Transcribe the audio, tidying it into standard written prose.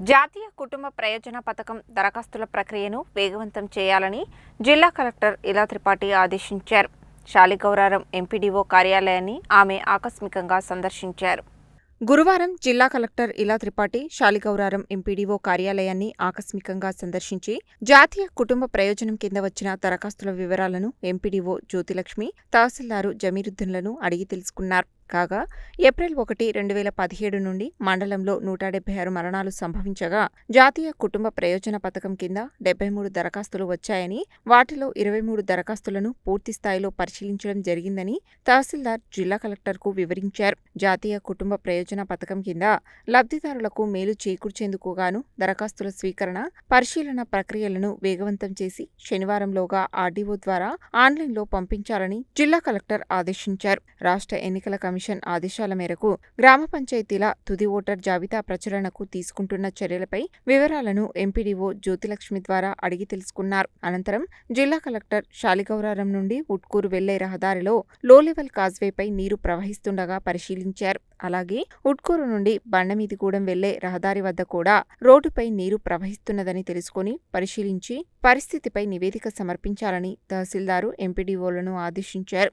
జాతీయ కుటుంబ ప్రయోజన పథకం దరఖాస్తుల ప్రక్రియను వేగవంతం చేయాలని జిల్లా కలెక్టర్ ఇలా త్రిపాఠి ఆదేశించారు. శాలిగౌరారం ఎంపీడీఓ కార్యాలయాన్ని ఆమె ఆకస్మికంగా సందర్శించారు. గురువారం జిల్లా కలెక్టర్ ఇలా త్రిపాఠి శాలిగౌరారం ఎంపీడీఓ కార్యాలయాన్ని ఆకస్మికంగా సందర్శించి జాతీయ కుటుంబ ప్రయోజనం కింద వచ్చిన దరఖాస్తుల వివరాలను ఎంపీడీఓ జ్యోతిలక్ష్మి, తహసీల్దారు జమీరుద్దీన్లను అడిగి తెలుసుకున్నారు. కాగా ఏప్రిల్ 1, 2017 నుండి మండలంలో 176 మరణాలు సంభవించగా జాతీయ కుటుంబ ప్రయోజన పథకం కింద 73 దరఖాస్తులు వచ్చాయని, వాటిలో 23 దరఖాస్తులను పూర్తిస్థాయిలో పరిశీలించడం జరిగిందని తహసీల్దార్ జిల్లా కలెక్టర్కు వివరించారు. జాతీయ కుటుంబ ప్రయోజన పథకం కింద లబ్ధిదారులకు మేలు చేకూర్చేందుకు గాను దరఖాస్తుల స్వీకరణ, పరిశీలన ప్రక్రియలను వేగవంతం చేసి శనివారంలోగా ఆర్డీఓ ద్వారా ఆన్లైన్లో పంపించాలని జిల్లా కలెక్టర్ ఆదేశించారు. రాష్ట్ర ఎన్నికల కమిషన్ ఆదేశాల మేరకు గ్రామ పంచాయతీల తుది ఓటర్ జాబితా ప్రచురణకు తీసుకుంటున్న చర్యలపై వివరాలను ఎంపీడీఓ జ్యోతిలక్ష్మి ద్వారా అడిగి తెలుసుకున్నారు. అనంతరం జిల్లా కలెక్టర్ శాలిగౌరారం నుండి ఉట్కూరు వెళ్లే రహదారిలో లో లెవెల్ కాజ్వేపై నీరు ప్రవహిస్తుండగా పరిశీలించారు. అలాగే ఉట్కూరు నుండి బండమీదిగూడెం వెళ్లే రహదారి వద్ద కూడా రోడ్డుపై నీరు ప్రవహిస్తున్నదని తెలుసుకుని పరిశీలించి పరిస్థితిపై నివేదిక సమర్పించాలని తహసీల్దారు ఎంపీడీఓలను ఆదేశించారు.